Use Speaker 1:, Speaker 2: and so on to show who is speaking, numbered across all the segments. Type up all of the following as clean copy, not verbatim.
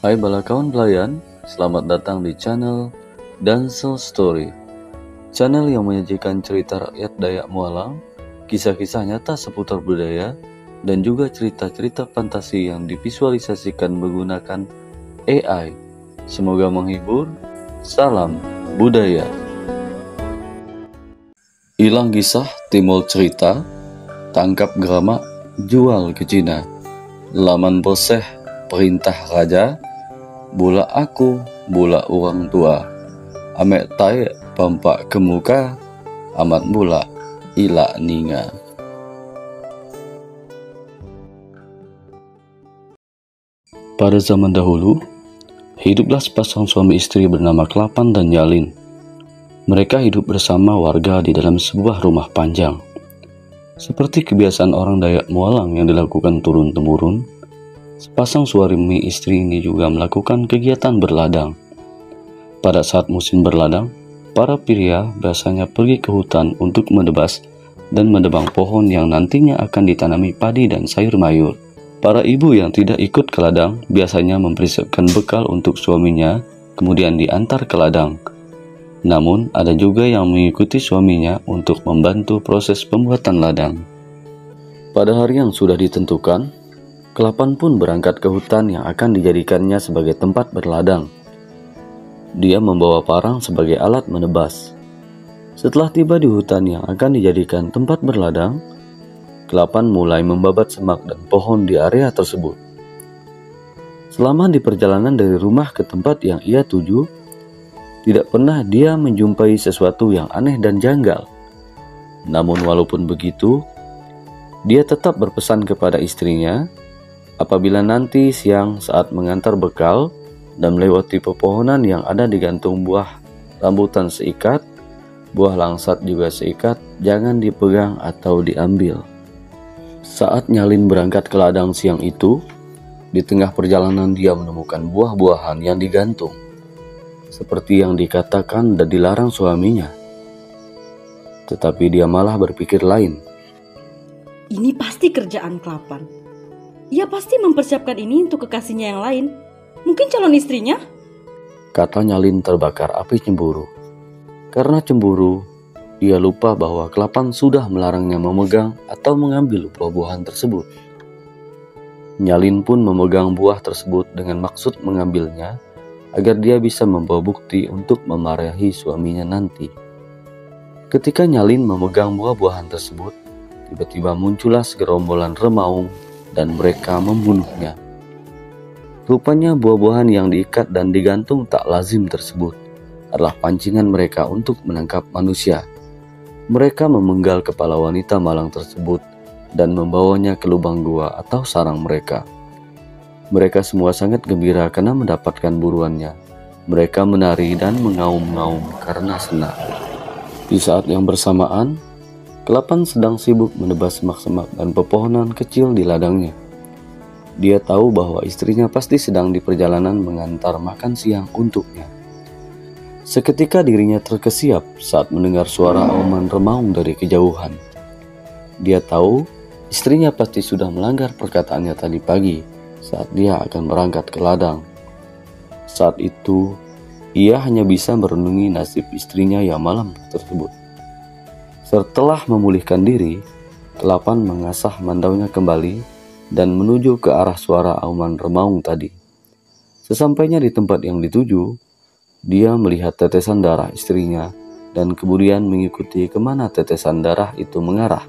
Speaker 1: Hai bala kawan pelayan, selamat datang di channel Dansel Story. Channel yang menyajikan cerita rakyat Dayak Mualang, kisah-kisah nyata seputar budaya, dan juga cerita-cerita fantasi yang divisualisasikan menggunakan AI. Semoga menghibur. Salam budaya. Hilang kisah, timbul cerita, tangkap geramak, jual ke Cina. Laman boseh, perintah raja, bula aku, bula orang tua. Amek taek pampak ke muka, amat bula ilak ninga. Pada zaman dahulu, hiduplah sepasang suami istri bernama Klapan dan Nyalin. Mereka hidup bersama warga di dalam sebuah rumah panjang. Seperti kebiasaan orang Dayak Mualang yang dilakukan turun-temurun, sepasang suami istri ini juga melakukan kegiatan berladang. Pada saat musim berladang, para pria biasanya pergi ke hutan untuk menebas dan menebang pohon yang nantinya akan ditanami padi dan sayur mayur. Para ibu yang tidak ikut ke ladang biasanya mempersiapkan bekal untuk suaminya, kemudian diantar ke ladang. Namun, ada juga yang mengikuti suaminya untuk membantu proses pembuatan ladang. Pada hari yang sudah ditentukan, Klapan pun berangkat ke hutan yang akan dijadikannya sebagai tempat berladang. Dia membawa parang sebagai alat menebas. Setelah tiba di hutan yang akan dijadikan tempat berladang, Klapan mulai membabat semak dan pohon di area tersebut. Selama di perjalanan dari rumah ke tempat yang ia tuju, tidak pernah dia menjumpai sesuatu yang aneh dan janggal. Namun walaupun begitu, dia tetap berpesan kepada istrinya, apabila nanti siang saat mengantar bekal dan melewati pepohonan yang ada digantung buah rambutan seikat, buah langsat juga seikat, jangan dipegang atau diambil. Saat Nyalin berangkat ke ladang siang itu, di tengah perjalanan dia menemukan buah-buahan yang digantung, seperti yang dikatakan dan dilarang suaminya. Tetapi dia malah berpikir lain.
Speaker 2: Ini pasti kerjaan Klapan. Ia pasti mempersiapkan ini untuk kekasihnya yang lain. Mungkin calon istrinya?
Speaker 1: Kata Nyalin terbakar api cemburu. Karena cemburu, dia lupa bahwa Klapan sudah melarangnya memegang atau mengambil buah-buahan tersebut. Nyalin pun memegang buah tersebut dengan maksud mengambilnya, agar dia bisa membawa bukti untuk memarahi suaminya nanti. Ketika Nyalin memegang buah-buahan tersebut, tiba-tiba muncullah segerombolan remaung dan mereka membunuhnya. Rupanya buah-buahan yang diikat dan digantung tak lazim tersebut adalah pancingan mereka untuk menangkap manusia. Mereka memenggal kepala wanita malang tersebut dan membawanya ke lubang gua atau sarang mereka. Mereka semua sangat gembira karena mendapatkan buruannya. Mereka menari dan mengaum-ngaum karena senang. Di saat yang bersamaan, Klapan sedang sibuk menebas semak-semak dan pepohonan kecil di ladangnya. Dia tahu bahwa istrinya pasti sedang di perjalanan mengantar makan siang untuknya. Seketika dirinya terkesiap saat mendengar suara auman remaung dari kejauhan. Dia tahu istrinya pasti sudah melanggar perkataannya tadi pagi saat dia akan berangkat ke ladang. Saat itu, ia hanya bisa merenungi nasib istrinya yang malam tersebut. Setelah memulihkan diri, Klapan mengasah mandaunya kembali dan menuju ke arah suara auman remaung tadi. Sesampainya di tempat yang dituju, dia melihat tetesan darah istrinya dan kemudian mengikuti kemana tetesan darah itu mengarah.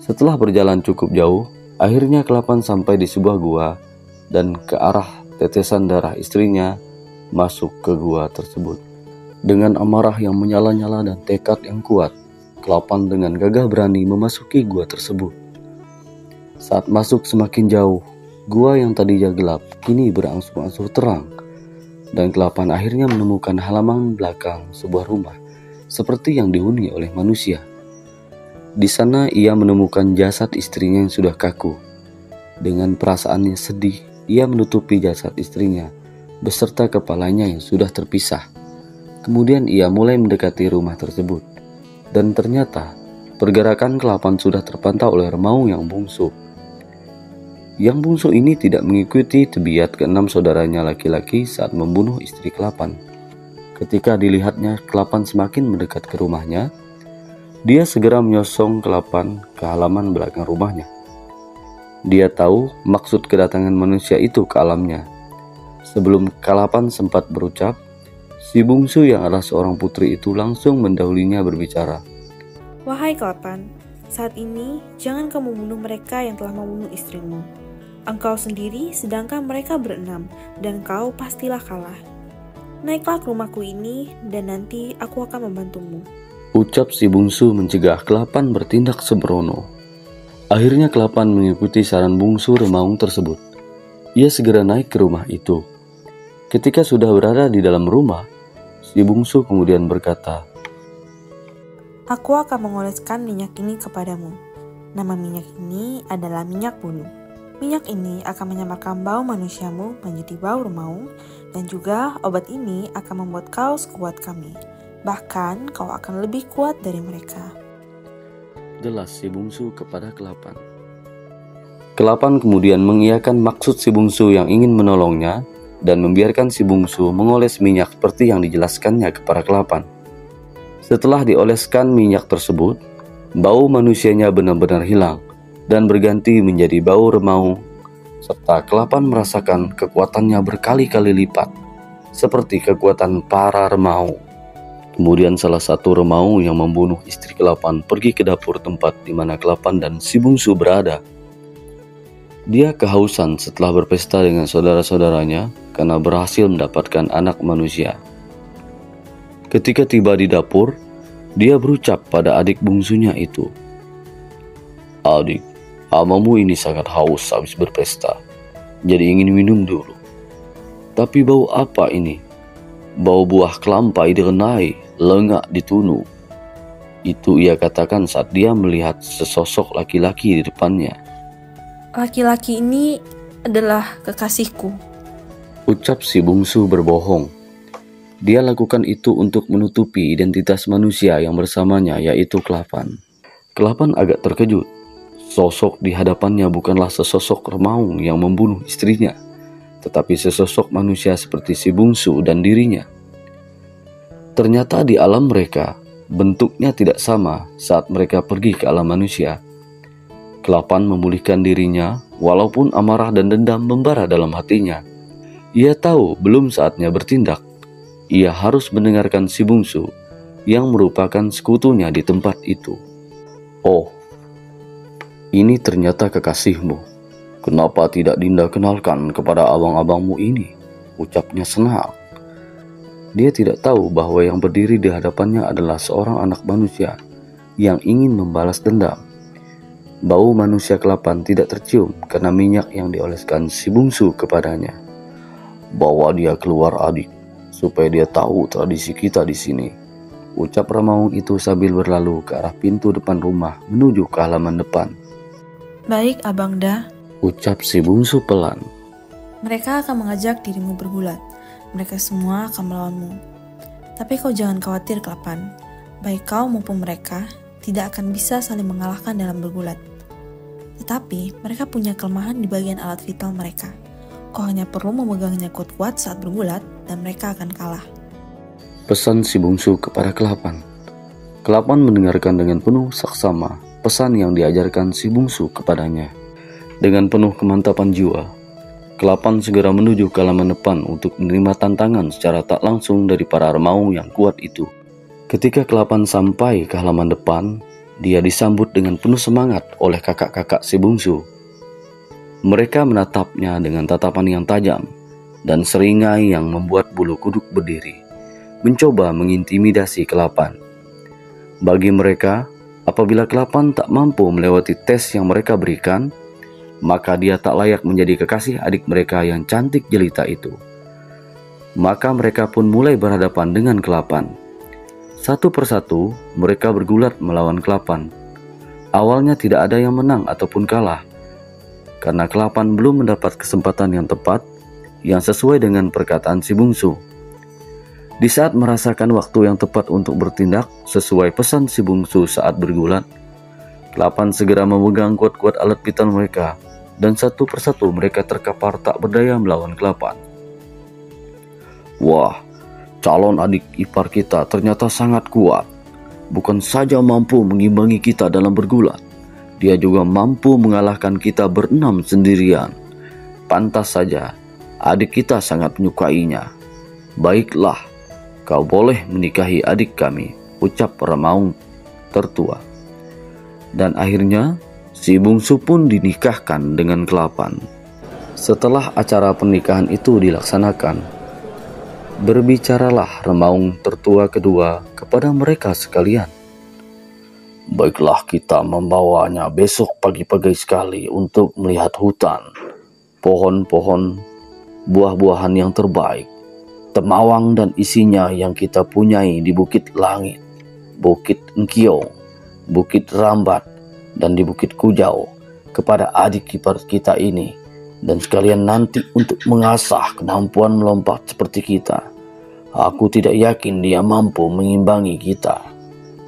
Speaker 1: Setelah berjalan cukup jauh, akhirnya Klapan sampai di sebuah gua dan ke arah tetesan darah istrinya masuk ke gua tersebut. Dengan amarah yang menyala-nyala dan tekad yang kuat, Klapan dengan gagah berani memasuki gua tersebut. Saat masuk semakin jauh, gua yang tadinya gelap kini berangsur-angsur terang, dan Klapan akhirnya menemukan halaman belakang sebuah rumah seperti yang dihuni oleh manusia. Di sana ia menemukan jasad istrinya yang sudah kaku. Dengan perasaannya sedih, ia menutupi jasad istrinya beserta kepalanya yang sudah terpisah. Kemudian ia mulai mendekati rumah tersebut. Dan ternyata pergerakan Klapan sudah terpantau oleh remaung yang bungsu. Yang bungsu ini tidak mengikuti tabiat keenam saudaranya laki-laki saat membunuh istri Kelapan. Ketika dilihatnya Kelapan semakin mendekat ke rumahnya, dia segera menyosong Kelapan ke halaman belakang rumahnya. Dia tahu maksud kedatangan manusia itu ke alamnya. Sebelum Kelapan sempat berucap, si bungsu yang adalah seorang putri itu langsung mendahulinya berbicara.
Speaker 3: Wahai Kelapan, saat ini jangan kamu bunuh mereka yang telah membunuh istrimu. Engkau sendiri sedangkan mereka berenam, dan kau pastilah kalah. Naiklah ke rumahku ini, dan nanti aku akan membantumu.
Speaker 1: Ucap si bungsu mencegah Kelapan bertindak sembrono. Akhirnya Kelapan mengikuti saran bungsu Remaung tersebut. Ia segera naik ke rumah itu. Ketika sudah berada di dalam rumah, si bungsu kemudian berkata,
Speaker 3: Aku akan mengoleskan minyak ini kepadamu. Nama minyak ini adalah minyak bulu. Minyak ini akan menyamarkan bau manusiamu menjadi bau Remaung, dan juga obat ini akan membuat kau sekuat kami. Bahkan kau akan lebih kuat dari mereka.
Speaker 1: Jelas si bungsu kepada Kelapan. Kelapan kemudian mengiyakan maksud si bungsu yang ingin menolongnya dan membiarkan si bungsu mengoles minyak seperti yang dijelaskannya kepada Kelapan. Setelah dioleskan minyak tersebut, bau manusianya benar-benar hilang dan berganti menjadi bau Remaung, serta Kelapan merasakan kekuatannya berkali-kali lipat, seperti kekuatan para Remaung. Kemudian salah satu Remaung yang membunuh istri Kelapan pergi ke dapur tempat di mana Kelapan dan si bungsu berada. Dia kehausan setelah berpesta dengan saudara-saudaranya karena berhasil mendapatkan anak manusia. Ketika tiba di dapur, dia berucap pada adik bungsunya itu, Adik, amamu ini sangat haus habis berpesta, jadi ingin minum dulu. Tapi bau apa ini? Bau buah kelampai direnai, lengak ditunu. Itu ia katakan saat dia melihat sesosok laki-laki di depannya.
Speaker 3: Laki-laki ini adalah kekasihku.
Speaker 1: Ucap si bungsu berbohong. Dia lakukan itu untuk menutupi identitas manusia yang bersamanya, yaitu Kelapan. Kelapan agak terkejut. Sosok di hadapannya bukanlah sesosok Remaung yang membunuh istrinya, tetapi sesosok manusia seperti si bungsu dan dirinya. Ternyata di alam mereka, bentuknya tidak sama saat mereka pergi ke alam manusia. Kelapan memulihkan dirinya, walaupun amarah dan dendam membara dalam hatinya. Ia tahu belum saatnya bertindak. Ia harus mendengarkan si bungsu yang merupakan sekutunya di tempat itu. Oh, ini ternyata kekasihmu. Kenapa tidak Dinda kenalkan kepada abang-abangmu ini? Ucapnya senang. Dia tidak tahu bahwa yang berdiri di hadapannya adalah seorang anak manusia yang ingin membalas dendam. Bau manusia Kelapan tidak tercium karena minyak yang dioleskan si bungsu kepadanya. Bawa dia keluar, adik, supaya dia tahu tradisi kita di sini. Ucap Remaung itu sambil berlalu ke arah pintu depan rumah menuju ke halaman depan.
Speaker 3: Baik, Abangda.
Speaker 1: Ucap si bungsu pelan.
Speaker 3: Mereka akan mengajak dirimu bergulat. Mereka semua akan melawanmu. Tapi kau jangan khawatir, Kelapan. Baik kau maupun mereka tidak akan bisa saling mengalahkan dalam bergulat. Tetapi mereka punya kelemahan di bagian alat vital mereka. Kau hanya perlu memegangnya kuat-kuat saat bergulat dan mereka akan kalah.
Speaker 1: Pesan si bungsu kepada Kelapan. Kelapan mendengarkan dengan penuh saksama pesan yang diajarkan si bungsu kepadanya. Dengan penuh kemantapan jiwa, Kelapan segera menuju ke halaman depan untuk menerima tantangan secara tak langsung dari para Remaung yang kuat itu. Ketika Kelapan sampai ke halaman depan, dia disambut dengan penuh semangat oleh kakak-kakak si bungsu. Mereka menatapnya dengan tatapan yang tajam dan seringai yang membuat bulu kuduk berdiri, mencoba mengintimidasi Kelapan. Bagi mereka, apabila Kelapan tak mampu melewati tes yang mereka berikan, maka dia tak layak menjadi kekasih adik mereka yang cantik jelita itu. Maka mereka pun mulai berhadapan dengan Kelapan. Satu persatu mereka bergulat melawan Kelapan. Awalnya tidak ada yang menang ataupun kalah, karena Kelapan belum mendapat kesempatan yang tepat yang sesuai dengan perkataan si bungsu. Di saat merasakan waktu yang tepat untuk bertindak sesuai pesan si bungsu saat bergulat, Kelapan segera memegang kuat-kuat alat vital mereka dan satu persatu mereka terkapar tak berdaya melawan Kelapan. Wah, calon adik ipar kita ternyata sangat kuat. Bukan saja mampu mengimbangi kita dalam bergulat, dia juga mampu mengalahkan kita berenam sendirian. Pantas saja, adik kita sangat menyukainya. Baiklah, kau boleh menikahi adik kami, ucap Remaung tertua. Dan akhirnya, si bungsu pun dinikahkan dengan Kelapan. Setelah acara pernikahan itu dilaksanakan, berbicaralah Remaung tertua kedua kepada mereka sekalian. Baiklah, kita membawanya besok pagi-pagi sekali untuk melihat hutan, pohon-pohon, buah-buahan yang terbaik, temawang dan isinya yang kita punyai di Bukit Langit, Bukit Engkiong, Bukit Rambat, dan di Bukit Kujau kepada adik ipar kita ini, dan sekalian nanti untuk mengasah kemampuan melompat seperti kita. Aku tidak yakin dia mampu mengimbangi kita,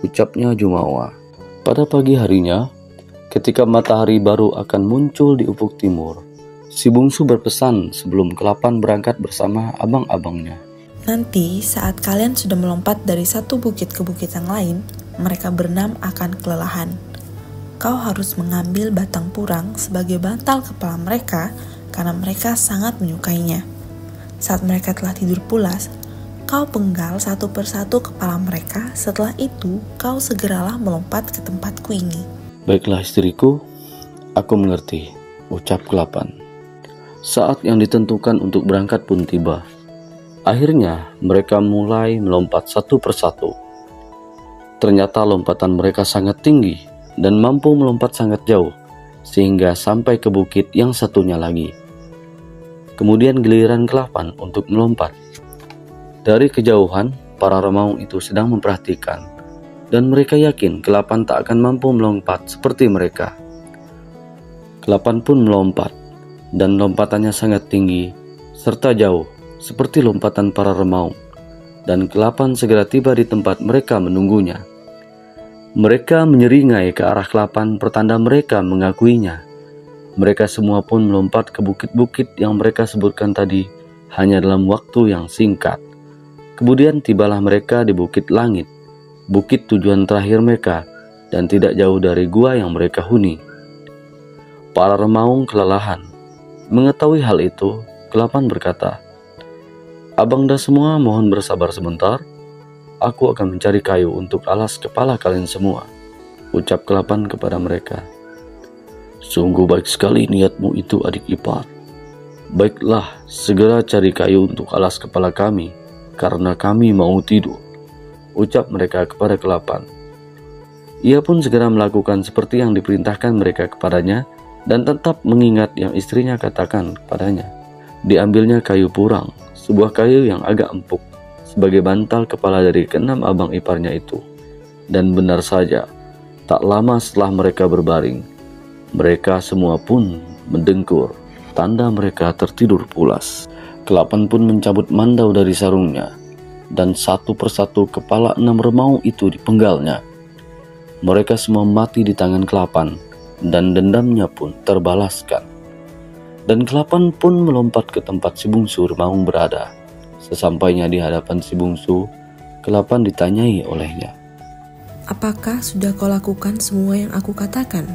Speaker 1: ucapnya Jumawa. Pada pagi harinya, ketika matahari baru akan muncul di ufuk timur, si bungsu berpesan sebelum Kelapan berangkat bersama abang-abangnya.
Speaker 3: Nanti saat kalian sudah melompat dari satu bukit ke bukit yang lain, mereka berenam akan kelelahan. Kau harus mengambil batang purang sebagai bantal kepala mereka karena mereka sangat menyukainya. Saat mereka telah tidur pulas, kau penggal satu persatu kepala mereka. Setelah itu, kau segeralah melompat ke tempatku ini.
Speaker 1: Baiklah istriku, aku mengerti, ucap Kelapan. Saat yang ditentukan untuk berangkat pun tiba. Akhirnya mereka mulai melompat satu persatu. Ternyata lompatan mereka sangat tinggi dan mampu melompat sangat jauh, sehingga sampai ke bukit yang satunya lagi. Kemudian giliran Kelapan untuk melompat. Dari kejauhan, para Remaung itu sedang memperhatikan, dan mereka yakin Kelapan tak akan mampu melompat seperti mereka. Kelapan pun melompat, dan lompatannya sangat tinggi, serta jauh, seperti lompatan para Remaung, dan Kelapan segera tiba di tempat mereka menunggunya. Mereka menyeringai ke arah Kelapan pertanda mereka mengakuinya. Mereka semua pun melompat ke bukit-bukit yang mereka sebutkan tadi hanya dalam waktu yang singkat. Kemudian tibalah mereka di Bukit Langit, bukit tujuan terakhir mereka, dan tidak jauh dari gua yang mereka huni. Para Remaung kelelahan. Mengetahui hal itu, Kelapan berkata, "Abangda semua mohon bersabar sebentar. Aku akan mencari kayu untuk alas kepala kalian semua," ucap Kelapan kepada mereka. "Sungguh baik sekali niatmu itu, adik ipar. Baiklah, segera cari kayu untuk alas kepala kami, karena kami mau tidur," ucap mereka kepada Kelapan. Ia pun segera melakukan seperti yang diperintahkan mereka kepadanya, dan tetap mengingat yang istrinya katakan kepadanya. Diambilnya kayu purang, sebuah kayu yang agak empuk, sebagai bantal kepala dari keenam abang iparnya itu. Dan benar saja, tak lama setelah mereka berbaring, mereka semua pun mendengkur, tanda mereka tertidur pulas. Kelapan pun mencabut mandau dari sarungnya, dan satu persatu kepala 6 Remaung itu dipenggalnya. Mereka semua mati di tangan Kelapan, dan dendamnya pun terbalaskan. Dan Kelapan pun melompat ke tempat si bungsu Remaung berada. Sesampainya di hadapan si bungsu, Kelapan ditanyai olehnya,
Speaker 3: "Apakah sudah kau lakukan semua yang aku katakan?"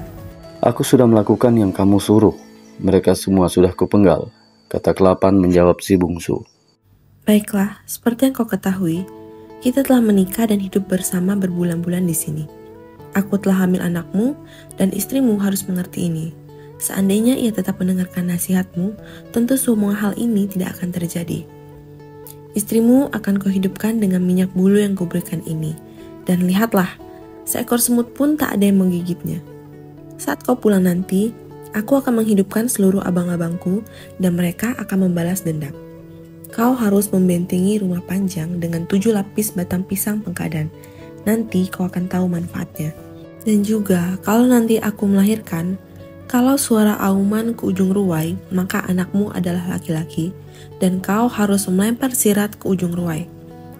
Speaker 1: "Aku sudah melakukan yang kamu suruh. Mereka semua sudah kupenggal," kata Kelapan menjawab si bungsu.
Speaker 3: "Baiklah, seperti yang kau ketahui, kita telah menikah dan hidup bersama berbulan-bulan di sini. Aku telah hamil anakmu, dan istrimu harus mengerti ini. Seandainya ia tetap mendengarkan nasihatmu, tentu semua hal ini tidak akan terjadi. Istrimu akan kau hidupkan dengan minyak bulu yang kuberikan ini, dan lihatlah, seekor semut pun tak ada yang menggigitnya. Saat kau pulang nanti, aku akan menghidupkan seluruh abang-abangku, dan mereka akan membalas dendam. Kau harus membentengi rumah panjang dengan 7 lapis batang pisang pengkadan. Nanti kau akan tahu manfaatnya. Dan juga, kalau nanti aku melahirkan, kalau suara auman ke ujung ruai, maka anakmu adalah laki-laki, dan kau harus melempar sirat ke ujung ruai.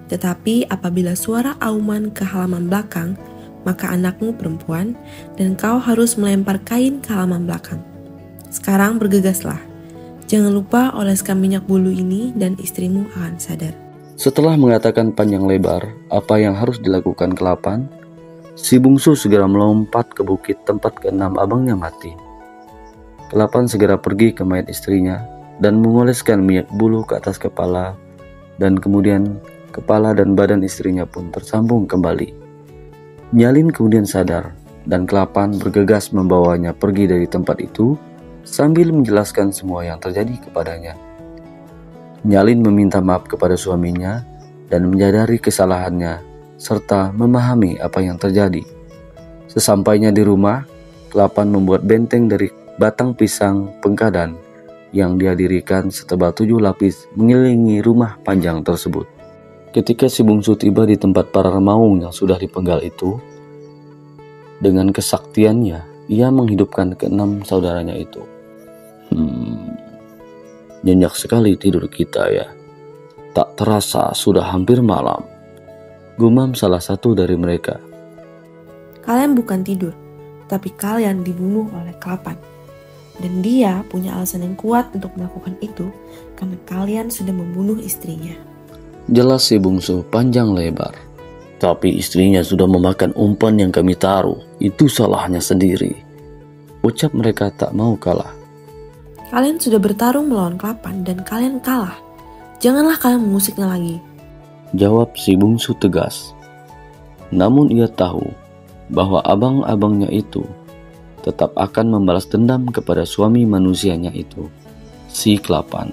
Speaker 3: Tetapi apabila suara auman ke halaman belakang, maka anakmu perempuan, dan kau harus melempar kain ke halaman belakang. Sekarang bergegaslah. Jangan lupa oleskan minyak bulu ini dan istrimu akan sadar.
Speaker 1: Setelah mengatakan panjang lebar apa yang harus dilakukan ke-8, si bungsu segera melompat ke bukit tempat ke-6 abangnya mati. Ke-8 segera pergi ke mayat istrinya dan mengoleskan minyak bulu ke atas kepala, dan kemudian kepala dan badan istrinya pun tersambung kembali. Nyalin kemudian sadar dan ke-8 bergegas membawanya pergi dari tempat itu sambil menjelaskan semua yang terjadi kepadanya. Nyalin meminta maaf kepada suaminya dan menyadari kesalahannya serta memahami apa yang terjadi. Sesampainya di rumah, ke-8 membuat benteng dari batang pisang pengkadan yang dia dirikan setebal 7 lapis mengelilingi rumah panjang tersebut. Ketika si bungsu tiba di tempat para remaung yang sudah dipenggal itu, dengan kesaktiannya ia menghidupkan ke-6 saudaranya itu. Nyenyak sekali tidur kita ya. Tak terasa sudah hampir malam, gumam salah satu dari mereka.
Speaker 3: Kalian bukan tidur, tapi kalian dibunuh oleh ke-8. Dan dia punya alasan yang kuat untuk melakukan itu karena kalian sudah membunuh istrinya.
Speaker 1: Jelas si bungsu panjang lebar. Tapi istrinya sudah memakan umpan yang kami taruh. Itu salahnya sendiri. Ucap mereka tak mau kalah.
Speaker 3: Kalian sudah bertarung melawan ke-8 dan kalian kalah. Janganlah kalian mengusiknya lagi.
Speaker 1: Jawab si bungsu tegas. Namun ia tahu bahwa abang-abangnya itu tetap akan membalas dendam kepada suami manusianya itu, si ke-8.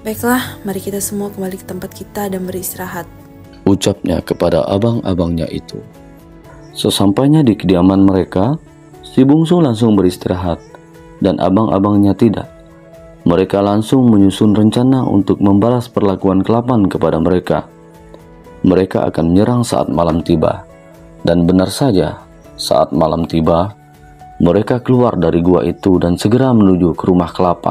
Speaker 3: Baiklah, mari kita semua kembali ke tempat kita dan beristirahat.
Speaker 1: Ucapnya kepada abang-abangnya itu. Sesampainya di kediaman mereka, si bungsu langsung beristirahat dan abang-abangnya tidak. Mereka langsung menyusun rencana untuk membalas perlakuan ke-8 kepada mereka. Mereka akan menyerang saat malam tiba. Dan benar saja, saat malam tiba, mereka keluar dari gua itu dan segera menuju ke rumah ke-8.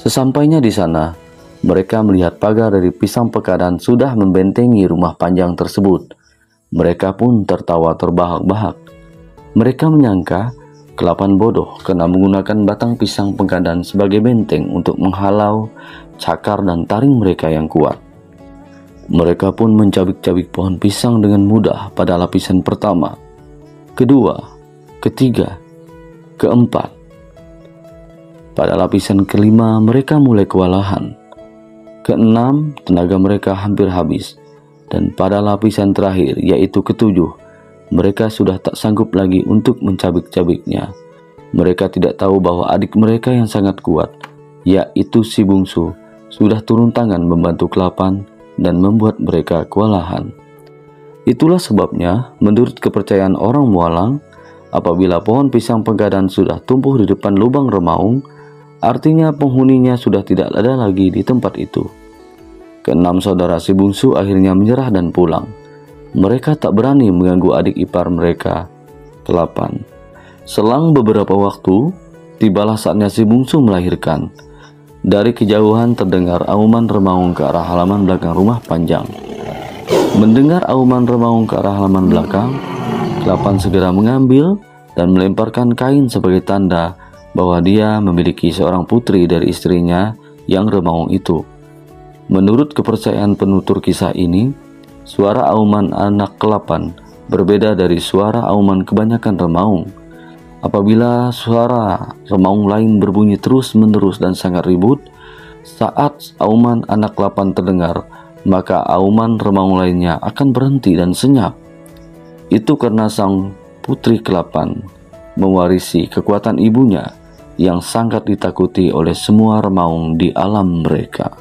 Speaker 1: Sesampainya di sana, mereka melihat pagar dari pisang pekadan sudah membentengi rumah panjang tersebut. Mereka pun tertawa terbahak-bahak. Mereka menyangka ke-8 bodoh karena menggunakan batang pisang pengkadan sebagai benteng untuk menghalau cakar dan taring mereka yang kuat. Mereka pun mencabik-cabik pohon pisang dengan mudah pada lapisan pertama, kedua, ketiga, keempat. Pada lapisan kelima mereka mulai kewalahan. Keenam, tenaga mereka hampir habis. Dan pada lapisan terakhir, yaitu ketujuh, mereka sudah tak sanggup lagi untuk mencabik-cabiknya. Mereka tidak tahu bahwa adik mereka yang sangat kuat, yaitu si bungsu, sudah turun tangan membantu ke-8 dan membuat mereka kewalahan. Itulah sebabnya, menurut kepercayaan orang Mualang, apabila pohon pisang pengkadan sudah tumbuh di depan lubang remaung, artinya penghuninya sudah tidak ada lagi di tempat itu. Keenam saudara si bungsu akhirnya menyerah dan pulang. Mereka tak berani mengganggu adik ipar mereka, ke-8. Selang beberapa waktu, tibalah saatnya si bungsu melahirkan. Dari kejauhan terdengar auman remaung ke arah halaman belakang rumah panjang. Mendengar auman remaung ke arah halaman belakang, ke-8 segera mengambil dan melemparkan kain sebagai tanda bahwa dia memiliki seorang putri dari istrinya yang remaung itu. Menurut kepercayaan penutur kisah ini, suara auman anak ke-8 berbeda dari suara auman kebanyakan remaung. Apabila suara remaung lain berbunyi terus-menerus dan sangat ribut, saat auman anak ke-8 terdengar, maka auman remaung lainnya akan berhenti dan senyap. Itu karena sang putri ke-8 mewarisi kekuatan ibunya yang sangat ditakuti oleh semua remaung di alam mereka.